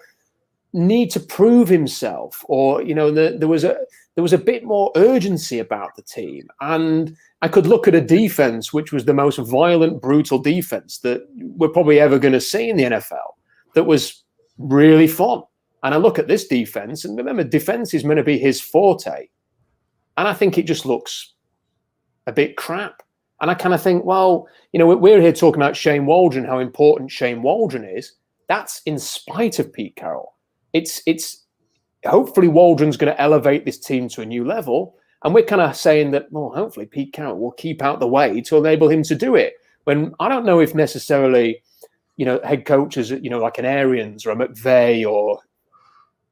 need to prove himself, or, you know, there was a bit more urgency about the team. And I could look at a defense which was the most violent, brutal defense that we're probably ever going to see in the NFL. That was really fun. And I look at this defense, and remember, defense is meant to be his forte. And I think it just looks a bit crap. And I kind of think, well, you know, we're here talking about Shane Waldron, how important Shane Waldron is. That's in spite of Pete Carroll. It's hopefully Waldron's going to elevate this team to a new level. And we're kind of saying that, well, hopefully Pete Carroll will keep out the way to enable him to do it. When I don't know if necessarily, you know, head coaches, you know, like an Arians or a McVay or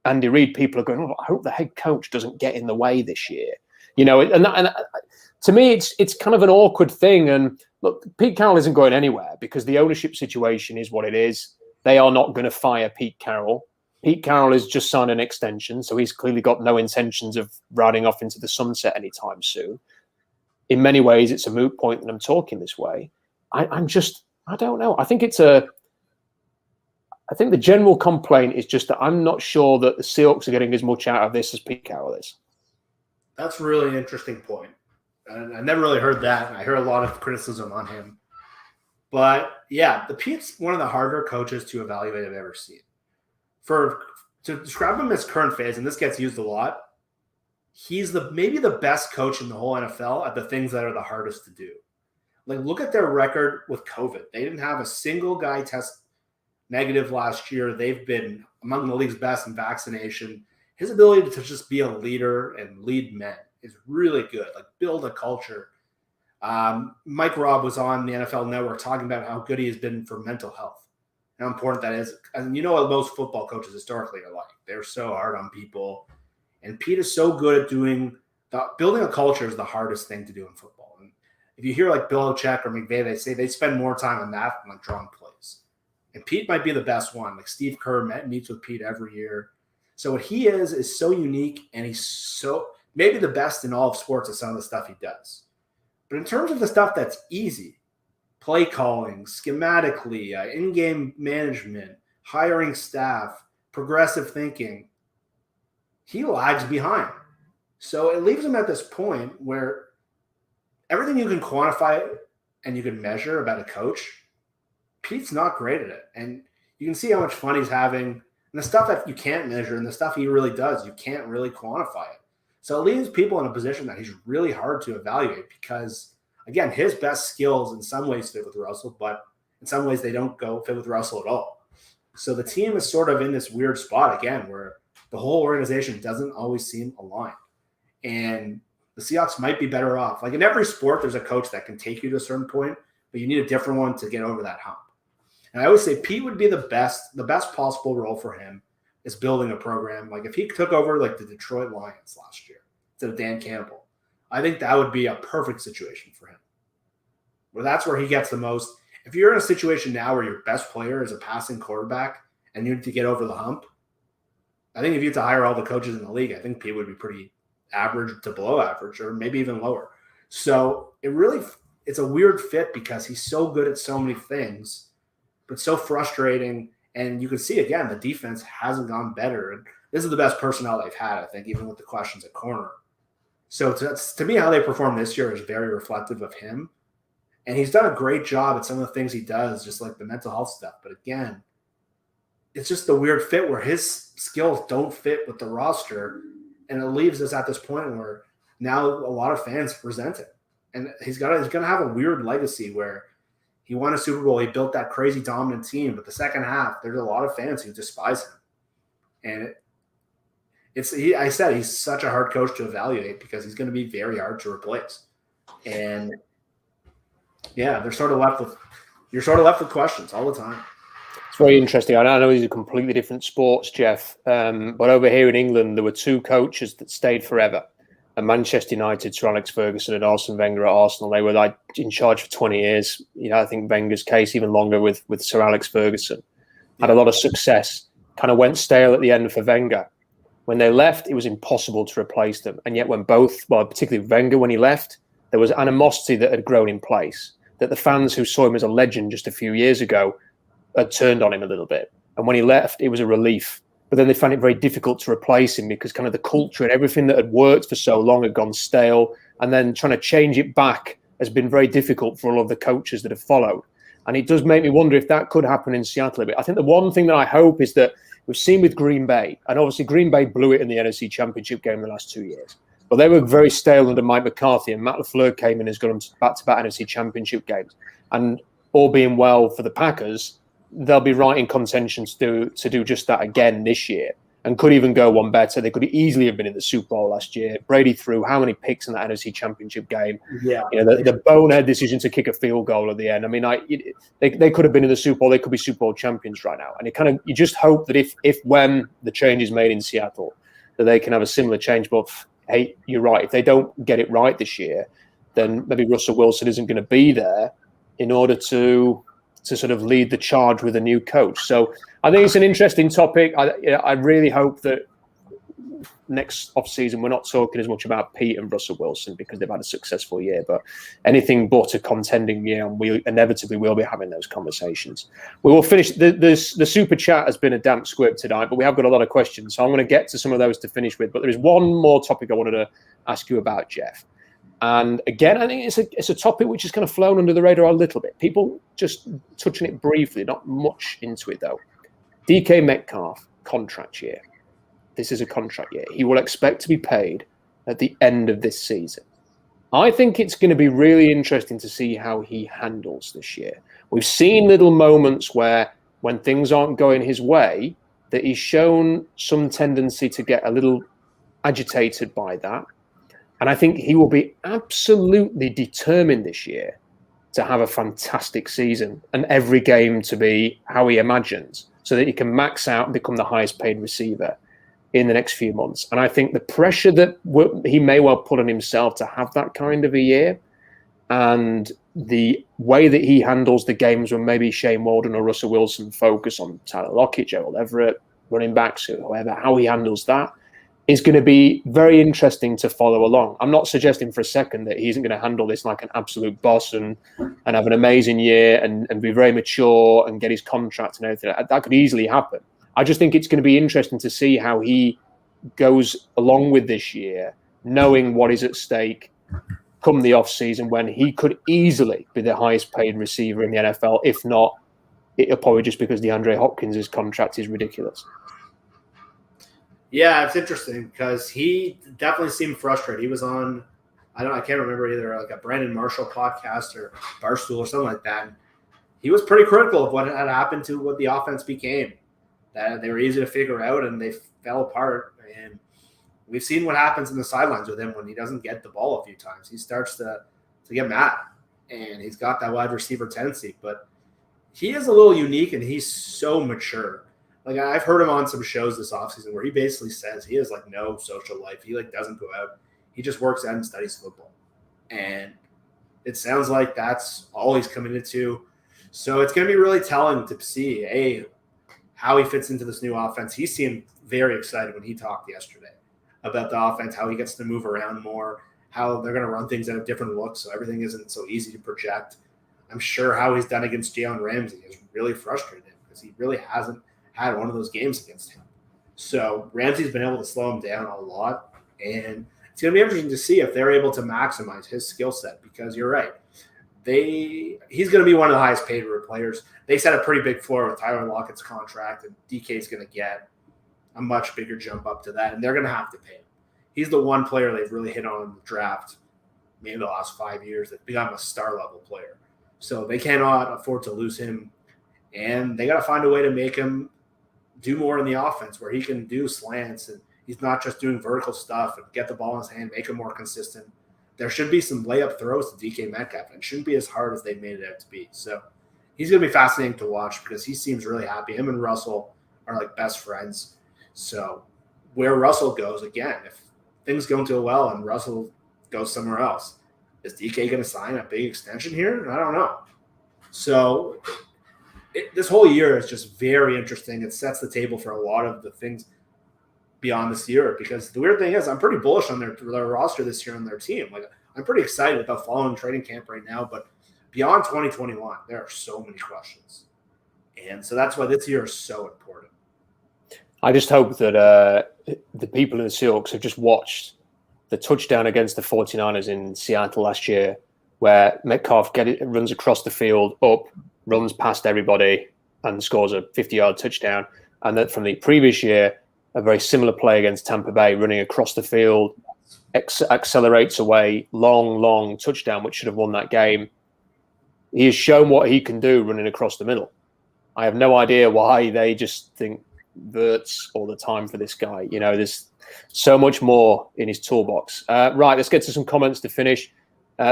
Andy Reid, people are going, oh, I hope the head coach doesn't get in the way this year. You know, and to me, it's kind of an awkward thing. And look, Pete Carroll isn't going anywhere because the ownership situation is what it is. They are not going to fire Pete Carroll. Pete Carroll has just signed an extension, so he's clearly got no intentions of riding off into the sunset anytime soon. In many ways, it's a moot point that I'm talking this way. I don't know. I think the general complaint is just that I'm not sure that the Seahawks are getting as much out of this as Pete Carroll is. That's a really interesting point. And I never really heard that. I heard a lot of criticism on him. But yeah, the Pete's one of the harder coaches to evaluate I've ever seen. To describe him as current phase, and this gets used a lot, he's maybe the best coach in the whole NFL at the things that are the hardest to do. Like, look at their record with COVID. They didn't have a single guy test negative last year. They've been among the league's best in vaccination. His ability to just be a leader and lead men is really good. Like, build a culture. Mike Robb was on the NFL Network talking about how good he has been for mental health, how important that is. And you know what most football coaches historically are like. They're so hard on people. And Pete is so good at building a culture is the hardest thing to do in football. And if you hear like Belichick or McVay, they say they spend more time on that than like drawing plays. And Pete might be the best one. Like Steve Kerr meets with Pete every year. So what he is so unique, and he's so maybe the best in all of sports at some of the stuff he does. But in terms of the stuff that's easy, play calling, schematically, in-game management, hiring staff, progressive thinking, he lags behind. So it leaves him at this point where everything you can quantify and you can measure about a coach, Pete's not great at it. And you can see how much fun he's having. And the stuff that you can't measure and the stuff he really does, you can't really quantify it. So it leaves people in a position that he's really hard to evaluate because, again, his best skills in some ways fit with Russell, but in some ways they don't go fit with Russell at all. So the team is sort of in this weird spot again where the whole organization doesn't always seem aligned. And the Seahawks might be better off. Like in every sport, there's a coach that can take you to a certain point, but you need a different one to get over that hump. And I always say Pete would be the best possible role for him is building a program. Like if he took over like the Detroit Lions last year instead of Dan Campbell, I think that would be a perfect situation for him. Well, that's where he gets the most. If you're in a situation now where your best player is a passing quarterback and you need to get over the hump, I think if you had to hire all the coaches in the league, I think Pete would be pretty average to below average or maybe even lower. So it's a weird fit because he's so good at so many things, but so frustrating. And you can see, again, the defense hasn't gone better. And this is the best personnel they've had, I think, even with the questions at corner. So to me, how they perform this year is very reflective of him. And he's done a great job at some of the things he does, just like the mental health stuff. But again, it's just the weird fit where his skills don't fit with the roster. And it leaves us at this point where now a lot of fans resent him. And he's going to have a weird legacy where he won a Super Bowl. He built that crazy dominant team. But the second half, there's a lot of fans who despise him. And I said he's such a hard coach to evaluate because he's going to be very hard to replace. And yeah, you're sort of left with questions all the time. It's very interesting. I know these are completely different sports, Jeff. But over here in England, there were two coaches that stayed forever. At Manchester United, Sir Alex Ferguson and Arsene Wenger at Arsenal. They were like in charge for 20 years. I think Wenger's case even longer with Sir Alex Ferguson. Had a lot of success. Kind of went stale at the end for Wenger. When they left, it was impossible to replace them. And yet particularly Wenger, when he left, there was animosity that had grown in place, that the fans who saw him as a legend just a few years ago had turned on him a little bit. And when he left, it was a relief. But then they found it very difficult to replace him because kind of the culture and everything that had worked for so long had gone stale. And then trying to change it back has been very difficult for all of the coaches that have followed. And it does make me wonder if that could happen in Seattle a bit. I think the one thing that I hope is that we've seen with Green Bay, and obviously Green Bay blew it in the NFC Championship game in the last 2 years. But they were very stale under Mike McCarthy, and Matt LaFleur came in and has got them to back-to-back NFC Championship games. And all being well for the Packers, they'll be right in contention to do just that again this year, and could even go one better. They could easily have been in the Super Bowl last year. Brady threw how many picks in that NFC Championship game? Yeah, the bonehead decision to kick a field goal at the end. I mean, they could have been in the Super Bowl. They could be Super Bowl champions right now. And you just hope that if when the change is made in Seattle, that they can have a similar change. But hey, you're right. If they don't get it right this year, then maybe Russell Wilson isn't going to be there in order to sort of lead the charge with a new coach. So I think it's an interesting topic. I really hope that next offseason we're not talking as much about Pete and Russell Wilson because they've had a successful year, but anything but a contending year, and we inevitably will be having those conversations. We will finish. The super chat has been a damp squib tonight, but we have got a lot of questions, so I'm going to get to some of those to finish with. But there is one more topic I wanted to ask you about, Jeff. And again, I think it's a topic which has kind of flown under the radar a little bit. People just touching it briefly, not much into it though. DK Metcalf, contract year. This is a contract year. He will expect to be paid at the end of this season. I think it's going to be really interesting to see how he handles this year. We've seen little moments where when things aren't going his way, that he's shown some tendency to get a little agitated by that. And I think he will be absolutely determined this year to have a fantastic season and every game to be how he imagines so that he can max out and become the highest paid receiver in the next few months. And I think the pressure that he may well put on himself to have that kind of a year and the way that he handles the games when maybe Shane Waldron or Russell Wilson focus on Tyler Lockett, Gerald Everett, running backs, whoever, how he handles that is going to be very interesting to follow along. I'm not suggesting for a second that he isn't going to handle this like an absolute boss and have an amazing year and be very mature and get his contract and everything. That could easily happen. I just think it's going to be interesting to see how he goes along with this year, knowing what is at stake come the offseason when he could easily be the highest paid receiver in the NFL. If not, it'll probably just because DeAndre Hopkins' contract is ridiculous. Yeah, it's interesting because he definitely seemed frustrated. He was on, I can't remember either like a Brandon Marshall podcast or Barstool or something like that. And he was pretty critical of what had happened to what the offense became. That they were easy to figure out and they fell apart. And we've seen what happens in the sidelines with him when he doesn't get the ball a few times. He starts to get mad, and he's got that wide receiver tendency. But he is a little unique, and he's so mature. Like, I've heard him on some shows this offseason where he basically says he has, like, no social life. He, like, doesn't go out. He just works out and studies football. And it sounds like that's all he's committed to. So it's going to be really telling to see, how he fits into this new offense. He seemed very excited when he talked yesterday about the offense, how he gets to move around more, how they're going to run things at a different look so everything isn't so easy to project. I'm sure how he's done against Jalen Ramsey is really frustrated him because he really hasn't had one of those games against him. So Ramsey's been able to slow him down a lot, and it's going to be interesting to see if they're able to maximize his skill set because you're right. He's going to be one of the highest paid players. They set a pretty big floor with Tyler Lockett's contract, and DK's going to get a much bigger jump up to that, and they're going to have to pay him. He's the one player they've really hit on in the draft, maybe the last 5 years, that's become a star-level player. So they cannot afford to lose him, and they got to find a way to make him do more in the offense where he can do slants, and he's not just doing vertical stuff and get the ball in his hand, make him more consistent. There should be some layup throws to DK Metcalf, and it shouldn't be as hard as they made it out to be. So he's going to be fascinating to watch because he seems really happy. Him and Russell are like best friends. So where Russell goes, again, if things don't go well and Russell goes somewhere else, is DK going to sign a big extension here? I don't know. So this whole year is just very interesting. It sets the table for a lot of the things beyond this year because the weird thing is I'm pretty bullish on their roster this year on their team. Like, I'm pretty excited about following training camp right now, but beyond 2021, there are so many questions. And so that's why this year is so important. I just hope that the people in the Seahawks have just watched the touchdown against the 49ers in Seattle last year where Metcalf runs across the field, runs past everybody and scores a 50-yard touchdown. And that from the previous year, a very similar play against Tampa Bay, running across the field, accelerates away, long touchdown, which should have won that game. He has shown what he can do running across the middle. I have no idea why they just think verts all the time for this guy. You know, there's so much more in his toolbox. Right, let's get to some comments to finish.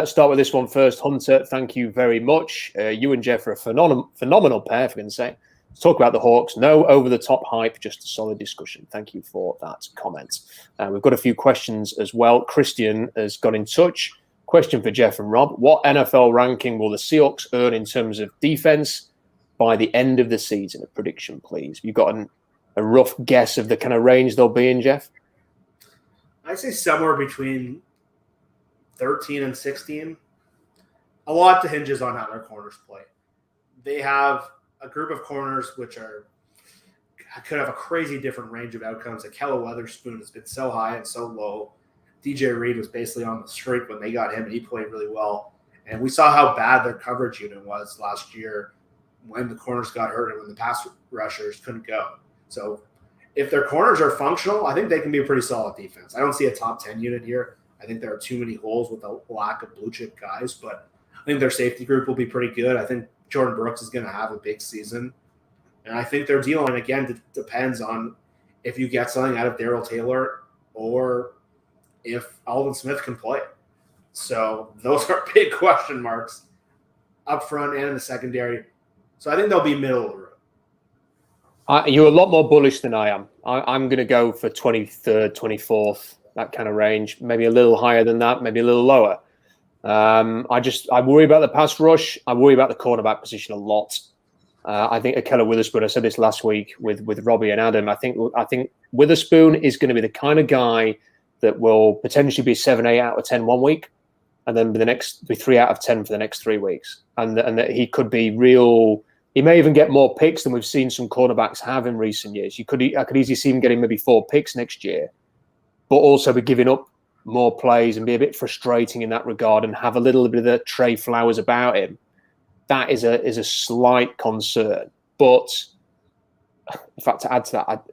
Start with this one first. Hunter, thank you very much. You and Jeff are a phenomenal pair, for goodness sake. Let's talk about the Hawks. No over-the-top hype, just a solid discussion. Thank you for that comment. We've got a few questions as well. Christian has got in touch. Question for Jeff and Rob. What NFL ranking will the Seahawks earn in terms of defense by the end of the season? A prediction, please. You've got a rough guess of the kind of range they'll be in, Jeff? I'd say somewhere between 13 and 16. A lot hinges on how their corners play. They have a group of corners which could have a crazy different range of outcomes. Akella Weatherspoon has been so high and so low. DJ Reed was basically on the streak when they got him, and he played really well. And we saw how bad their coverage unit was last year when the corners got hurt and when the pass rushers couldn't go. So if their corners are functional, I think they can be a pretty solid defense. I don't see a top 10 unit here. I think there are too many holes with a lack of blue-chip guys, but I think their safety group will be pretty good. I think Jordan Brooks is going to have a big season. And I think their D-line, again, depends on if you get something out of Darrell Taylor or if Alvin Smith can play. So those are big question marks up front and in the secondary. So I think they'll be middle of the road. You're a lot more bullish than I am. I'm going to go for 23rd, 24th, that kind of range. Maybe a little higher than that, maybe a little lower. I worry about the pass rush. I worry about the cornerback position a lot. I think Akella Witherspoon, I said this last week with Robbie and Adam, I think Witherspoon is going to be the kind of guy that will potentially be 7, 8 out of 10 1 week, and then be 3 out of 10 for the next 3 weeks. And that he could be real. He may even get more picks than we've seen some cornerbacks have in recent years. I could easily see him getting maybe 4 picks next year, but also be giving up more plays and be a bit frustrating in that regard and have a little bit of the Trey Flowers about him. That is a slight concern. But in fact, to add to that,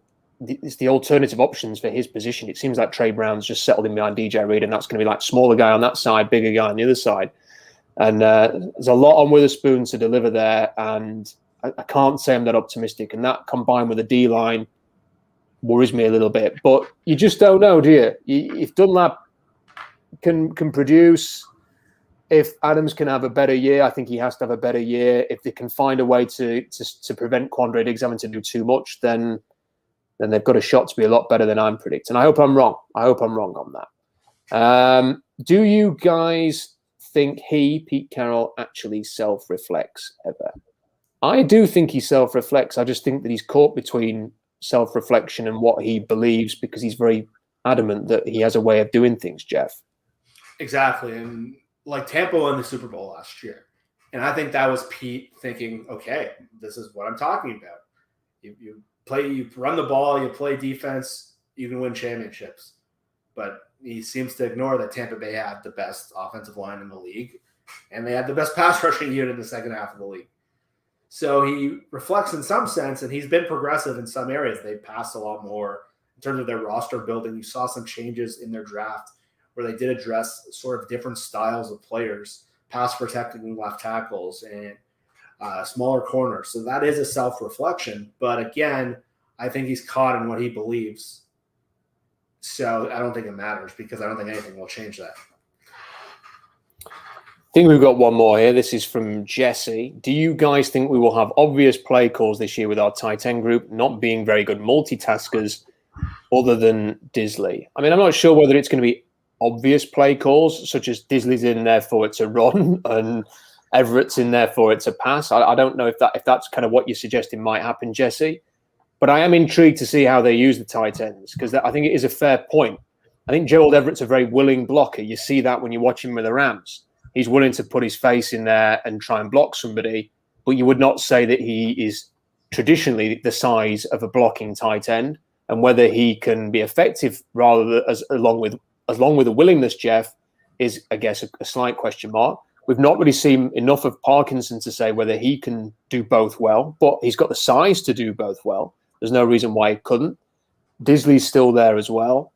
it's the alternative options for his position. It seems like Trey Brown's just settled in behind DJ Reed, and that's going to be like smaller guy on that side, bigger guy on the other side. And there's a lot on Witherspoon to deliver there, and I can't say I'm that optimistic. And that combined with the D-line worries me a little bit. But you just don't know, do you? If Dunlap can produce, if Adams can have a better year, I think he has to have a better year. If they can find a way to prevent Quandre Diggs having to do too much, then they've got a shot to be a lot better than I'm predicting. I hope I'm wrong. I hope I'm wrong on that. Do you guys think Pete Carroll, actually self-reflects ever? I do think he self-reflects. I just think that he's caught between self-reflection and what he believes, because he's very adamant that he has a way of doing things, Jeff. Exactly. And like Tampa won the Super Bowl last year. And I think that was Pete thinking, okay, this is what I'm talking about. You run the ball, you play defense, you can win championships. But he seems to ignore that Tampa Bay had the best offensive line in the league, and they had the best pass rushing unit in the second half of the league. So he reflects in some sense, and he's been progressive in some areas. They passed a lot more in terms of their roster building. You saw some changes in their draft where they did address sort of different styles of players, pass protecting left tackles and smaller corners. So that is a self-reflection. But again, I think he's caught in what he believes. So I don't think it matters, because I don't think anything will change that. I think we've got one more here. This is from Jesse. Do you guys think we will have obvious play calls this year with our tight end group not being very good multitaskers other than Disley? I mean, I'm not sure whether it's going to be obvious play calls, such as Disley's in there for it's a run and Everett's in there for it's a pass. I don't know if that's kind of what you're suggesting might happen, Jesse. But I am intrigued to see how they use the tight ends, because I think it is a fair point. I think Gerald Everett's a very willing blocker. You see that when you watch him with the Rams. He's willing to put his face in there and try and block somebody, but you would not say that he is traditionally the size of a blocking tight end. And whether he can be effective along with a willingness, Jeff, is, I guess, a slight question mark. We've not really seen enough of Parkinson to say whether he can do both well, but he's got the size to do both well. There's no reason why he couldn't. Disley's still there as well.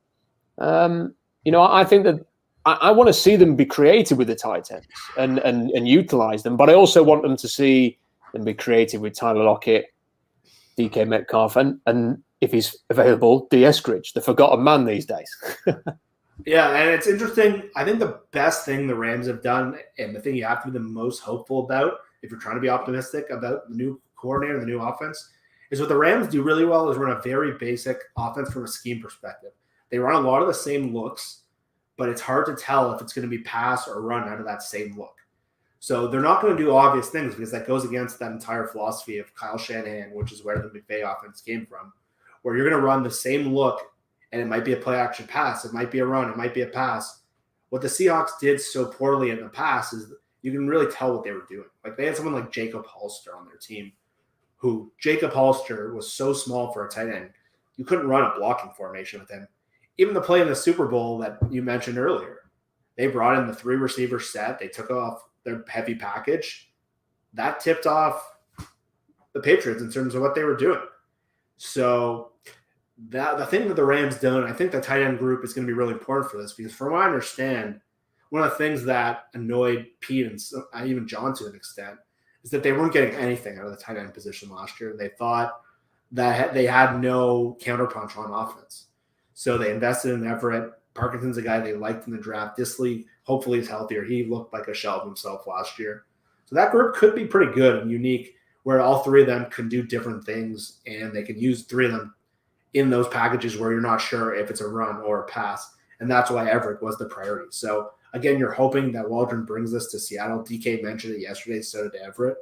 I think that I want to see them be creative with the tight ends and utilize them, but I also want them to see them be creative with Tyler Lockett, DK Metcalf, and if he's available, D. Eskridge, the forgotten man these days. Yeah, and it's interesting. I think the best thing the Rams have done, and the thing you have to be the most hopeful about if you're trying to be optimistic about the new coordinator, the new offense, is what the Rams do really well is run a very basic offense from a scheme perspective. They run a lot of the same looks, but it's hard to tell if it's going to be pass or run out of that same look. So they're not going to do obvious things, because that goes against that entire philosophy of Kyle Shanahan, which is where the McVay offense came from, where you're going to run the same look, and it might be a play-action pass, it might be a run, it might be a pass. What the Seahawks did so poorly in the past is you can really tell what they were doing. Like, they had someone like Jacob Holster on their team, who Jacob Holster was so small for a tight end, you couldn't run a blocking formation with him. Even the play in the Super Bowl that you mentioned earlier, they brought in the 3-receiver set. They took off their heavy package. That tipped off the Patriots in terms of what they were doing. So the thing that the Rams done, I think the tight end group is going to be really important for this, because from what I understand, one of the things that annoyed Pete and even John to an extent is that they weren't getting anything out of the tight end position last year. They thought that they had no counterpunch on offense. So they invested in Everett. Parkinson's a guy they liked in the draft. Disley hopefully is healthier. He looked like a shell of himself last year. So that group could be pretty good and unique, where all three of them can do different things, and they can use three of them in those packages where you're not sure if it's a run or a pass. And that's why Everett was the priority. So again, you're hoping that Waldron brings this to Seattle. DK mentioned it yesterday, so did Everett.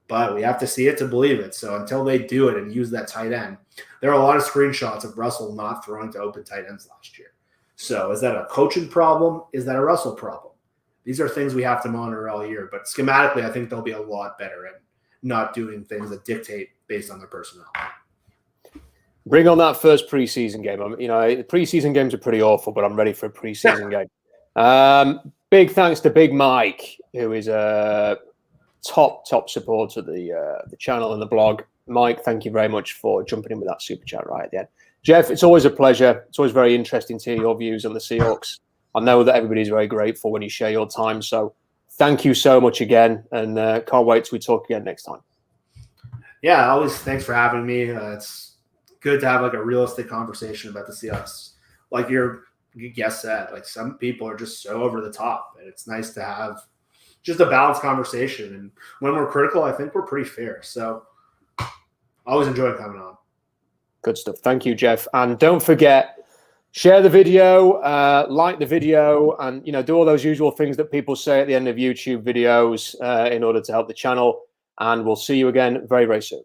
But we have to see it to believe it. So until they do it and use that tight end, there are a lot of screenshots of Russell not throwing to open tight ends last year. So is that a coaching problem? Is that a Russell problem? These are things we have to monitor all year. But schematically, I think they'll be a lot better at not doing things that dictate based on their personnel. Bring on that first preseason game. The preseason games are pretty awful, but I'm ready for a preseason game. Big thanks to Big Mike, who is a top supporter of the channel and the blog. Mike, thank you very much for jumping in with that super chat right at the end. Jeff, it's always a pleasure. It's always very interesting to hear your views on the Seahawks. I know that everybody's very grateful when you share your time. So thank you so much again, and can't wait till we talk again next time. Yeah, always thanks for having me. It's good to have like a realistic conversation about the Seahawks. Like your guest said, like some people are just so over the top, and it's nice to have just a balanced conversation. And when we're critical, I think we're pretty fair. So always enjoy coming on. Good stuff. Thank you, Jeff. And don't forget, share the video, like the video, and do all those usual things that people say at the end of YouTube videos in order to help the channel. And we'll see you again very, very soon.